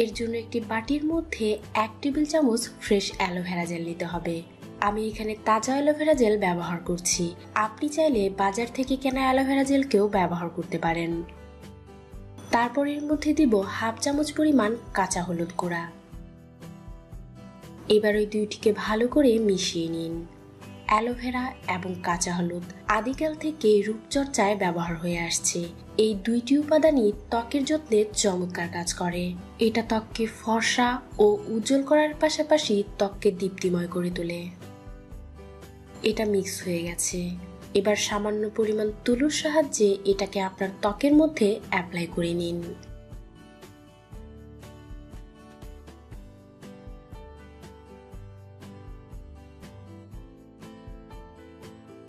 এর জন্য একটি বাটির মধ্যে 1 টেবিল চামচ ফ্রেশ অ্যালোভেরা জেল নিতে হবে। আমি এখানে তাজা অ্যালোভেরা জেল ব্যবহার করছি। আপনি চাইলে বাজার থেকে কেনা অ্যালোভেরা জেলকেও ব্যবহার করতে পারেন। তারপর এর মধ্যে দিব 1/2 চামচ পরিমাণ কাঁচা হলুদ গুঁড়া। এবার ওই দুইটিকে ভালো করে মিশিয়ে নিন। অ্যালোভেরা এবং কাঁচা হলুদ আদিকাল থেকে রূপচর্চায় ব্যবহার হয়ে আসছে। এই দুইটি উপাদানই ত্বকের যত্নে চমৎকার কাজ করে। এটা ত্বককে ফর্সা ও উজ্জ্বল করার পাশাপাশি ত্বককে দীপ্তিময় করে তোলে। এটা মিক্স হয়ে গেছে। এবার সামান্য পরিমাণ তুলোর সাহায্যে এটাকে আপনার ত্বকের মধ্যে অ্যাপ্লাই করে নিন।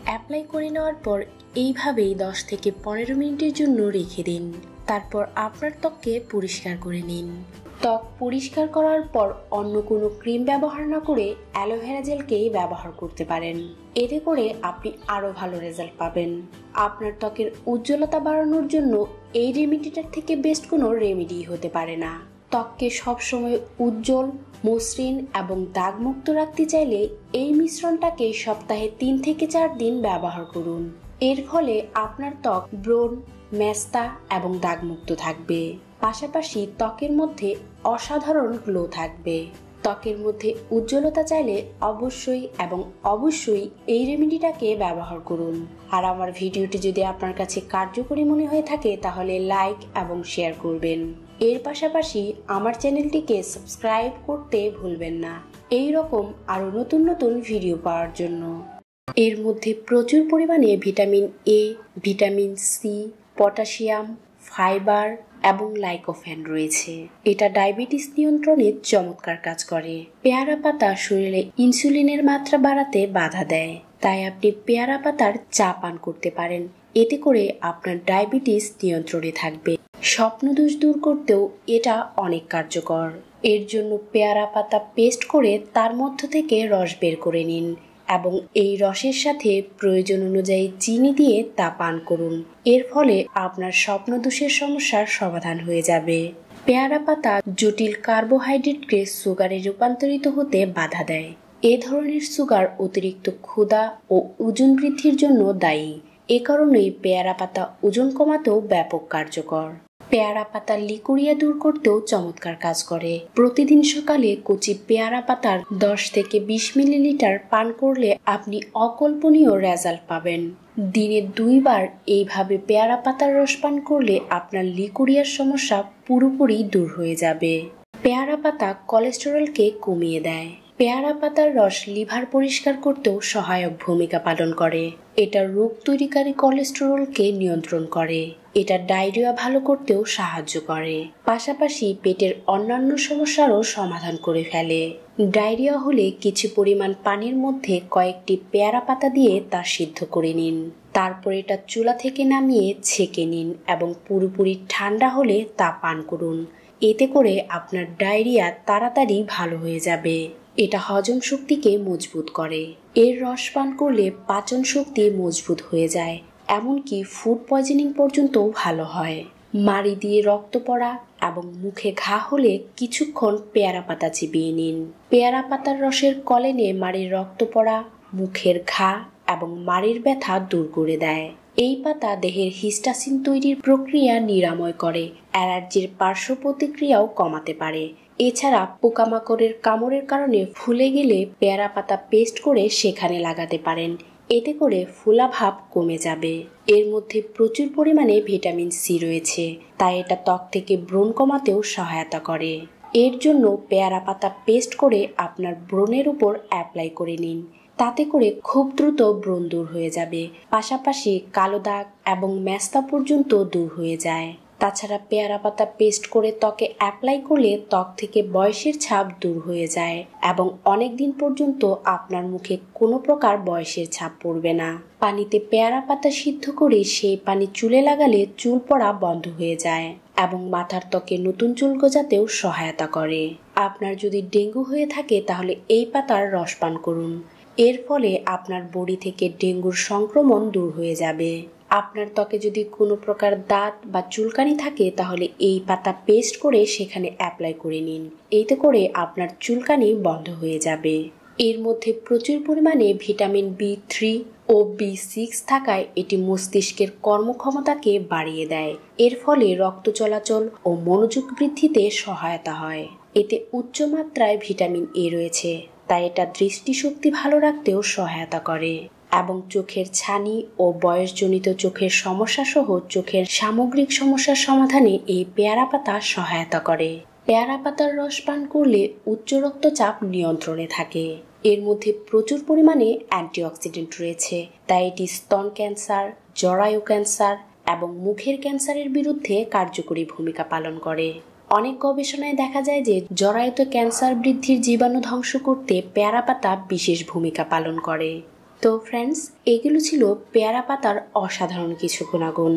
অ্যাপ্লাই করে নেওয়ার পর এইভাবেই 10 থেকে 15 মিনিটের জন্য রেখে দিন। তারপর আপনার ত্বককে পরিষ্কার করে নিন। ত্বক পরিষ্কার করার পর অন্য কোনো ক্রিম ব্যবহার না করে অ্যালোভেরা জেলকেই ব্যবহার করতে পারেন। এতে করে আপনি আরো ভালো রেজাল্ট পাবেন। আপনার ত্বকের উজ্জ্বলতা বাড়ানোর জন্য এই রেমেডিটার থেকে বেস্ট কোনো রেমেডি হতে পারে না। ত্বককে সবসময় উজ্জ্বল, মসৃণ এবং দাগমুক্ত রাখতে চাইলে এই মিশ্রণটাকে সপ্তাহে 3 থেকে 4 দিন ব্যবহার করুন। এর ফলে আপনার ত্বক ব্রণ, মেস্তা এবং দাগমুক্ত থাকবে। পাশাপাশি ত্বকের মধ্যে অসাধারণ গ্লো থাকবে। ত্বকের মধ্যে উজ্জ্বলতা চাইলে অবশ্যই এই রেমেডিটাকে ব্যবহার করুন। আর আমার ভিডিওটি যদি আপনার কাছে কার্যকরী মনে হয়ে থাকে তাহলে লাইক এবং শেয়ার করবেন। এর পাশাপাশি আমার চ্যানেলটিকে সাবস্ক্রাইব করতে ভুলবেন না এই রকম আরো নতুন নতুন ভিডিও পাওয়ার জন্য। এর মধ্যে প্রচুর পরিমাণে vitamin A, vitamin C, potassium, fibre এবং লাইকোফেন রয়েছে। এটা ডায়াবেটিস নিয়ন্ত্রণে চমৎকার কাজ করে। পেয়ারা পাতা শরীরে ইনসুলিনের মাত্রা বাড়াতে বাধা দেয়, তাই আপনি পেয়ারা পাতার চা পান করতে পারেন। এতে করে আপনার ডায়াবেটিস নিয়ন্ত্রণে থাকবে। স্বপ্নদোষ দূর করতেও এটা অনেক কার্যকর। এর জন্য পেয়ারা পাতা পেস্ট করে তার মধ্য থেকে রস বের করে নিন এবং এই রসের সাথে প্রয়োজন অনুযায়ী চিনি দিয়ে তা পান করুন। এর ফলে আপনার স্বপ্নদোষের সমস্যার সমাধান হয়ে যাবে। পেয়ারা পাতা জটিল কার্বোহাইড্রেটকে সুগারে রূপান্তরিত হতে বাধা দেয়। এ ধরনের সুগার অতিরিক্ত ক্ষুধা ও ওজন বৃদ্ধির জন্য দায়ী। এ কারণেই পেয়ারা পাতা ওজন কমাতেও ব্যাপক কার্যকর। পেয়ারা পাতার লিকুরিয়া দূর করতেও চমৎকার কাজ করে। প্রতিদিন সকালে কচি পেয়ারা পাতার 10 থেকে 20 মিলিলিটার পান করলে আপনি অকল্পনীয় রেজাল্ট পাবেন। দিনে 2 বার এইভাবে পেয়ারা পাতার রস পান করলে আপনার লিকুরিয়ার সমস্যা পুরোপুরি দূর হয়ে যাবে। পেয়ারা পাতা কোলেস্টেরলকে কমিয়ে দেয়। পেয়ারা পাতার রস লিভার পরিষ্কার করতেও সহায়ক ভূমিকা পালন করে। এটা রোগ তৈরিকারী কোলেস্টেরলকে নিয়ন্ত্রণ করে। এটা ডায়রিয়া ভালো করতেও সাহায্য করে। পাশাপাশি পেটের অন্যান্য সমস্যারও সমাধান করে ফেলে। ডায়রিয়া হলে কিছু পরিমাণ পানির মধ্যে কয়েকটি পেয়ারা পাতা দিয়ে তা সিদ্ধ করে নিন। তারপর এটা চুলা থেকে নামিয়ে ছেঁকে নিন এবং পুরোপুরি ঠান্ডা হলে তা পান করুন। এতে করে আপনার ডায়রিয়া তাড়াতাড়ি ভালো হয়ে যাবে। এটা হজম শক্তিকে মজবুত করে। এর রস পান করলে পাচন শক্তি মজবুত হয়ে যায়, এমনকি ফুড পয়জনিং পর্যন্তও ভালো হয়। মাড়ি দিয়ে রক্ত পড়া এবং মুখে ঘা হলে কিছুক্ষণ পেয়ারা পাতা চিবিয়ে নিন। পেয়ারা পাতার রসের কলেনে মাড়ির রক্ত পড়া, মুখের ঘা এবং মাড়ির ব্যথা দূর করে দেয়। এই পাতা দেহের হিস্টাসিন তৈরির প্রক্রিয়া নিরাময় করে। অ্যালার্জির পার্শ্ব প্রতিক্রিয়াও কমাতে পারে। এছাড়া পোকামাকড়ের কামড়ের কারণে ফুলে গেলে পেয়ারা পাতা পেস্ট করে সেখানে লাগাতে পারেন। এতে করে ফোলাভাব কমে যাবে। এর মধ্যে প্রচুর পরিমাণে ভিটামিন সি রয়েছে, তাই এটা ত্বক থেকে ব্রণ কমাতেও সহায়তা করে। এর জন্য পেয়ারা পাতা পেস্ট করে আপনার ব্রণের উপর অ্যাপ্লাই করে নিন। তাতে করে খুব দ্রুত ব্রণ দূর হয়ে যাবে। পাশাপাশি কালো দাগ এবং মেস্তা পর্যন্ত দূর হয়ে যায়। তাছাড়া পেয়ারা পাতা পেস্ট করে ত্বকে অ্যাপ্লাই করলে ত্বক থেকে বয়সের ছাপ দূর হয়ে যায় এবং অনেক দিন পর্যন্ত আপনার মুখে কোনো প্রকার বয়সের ছাপ পড়বে না। পানিতে পেয়ারা পাতা সিদ্ধ করে সেই পানি চুলে লাগালে চুল পড়া বন্ধ হয়ে যায় এবং মাথার ত্বকে নতুন চুল গজাতেও সহায়তা করে। আপনার যদি ডেঙ্গু হয়ে থাকে তাহলে এই পাতার রস পান করুন। এর ফলে আপনার বডি থেকে ডেঙ্গুর সংক্রমণ দূর হয়ে যাবে। আপনার ত্বকে যদি কোনো প্রকার দাঁত বা চুলকানি থাকে তাহলে এই পাতা পেস্ট করে সেখানে অ্যাপ্লাই করে নিন। এতে করে আপনার চুলকানি বন্ধ হয়ে যাবে। এর মধ্যে প্রচুর পরিমাণে ভিটামিন B3 ও B6 থাকায় এটি মস্তিষ্কের কর্মক্ষমতাকে বাড়িয়ে দেয়। এর ফলে রক্ত চলাচল ও মনোযোগ বৃদ্ধিতে সহায়তা হয়। এতে উচ্চ মাত্রায় ভিটামিন A রয়েছে, তাই এটা দৃষ্টিশক্তি ভালো রাখতেও সহায়তা করে এবং চোখের ছানি ও বয়সজনিত চোখের সমস্যা সহ চোখের সামগ্রিক সমস্যার সমাধানে এই পেয়ারা পাতা সহায়তা করে। পেয়ারা পাতার রস পান করলে উচ্চ রক্তচাপ নিয়ন্ত্রণে থাকে। এর মধ্যে প্রচুর পরিমাণে অ্যান্টিঅক্সিডেন্ট রয়েছে, তাই এটি স্তন ক্যান্সার, জরায়ু ক্যান্সার এবং মুখের ক্যান্সারের বিরুদ্ধে কার্যকরী ভূমিকা পালন করে। অনেক গবেষণায় দেখা যায় যে জরায়ুতে ক্যান্সার বৃদ্ধির জীবাণু ধ্বংস করতে পেয়ারা পাতা বিশেষ ভূমিকা পালন করে। তো ফ্রেন্ডস, এগুলো ছিল পেয়ারা পাতার অসাধারণ কিছু গুণাগুণ।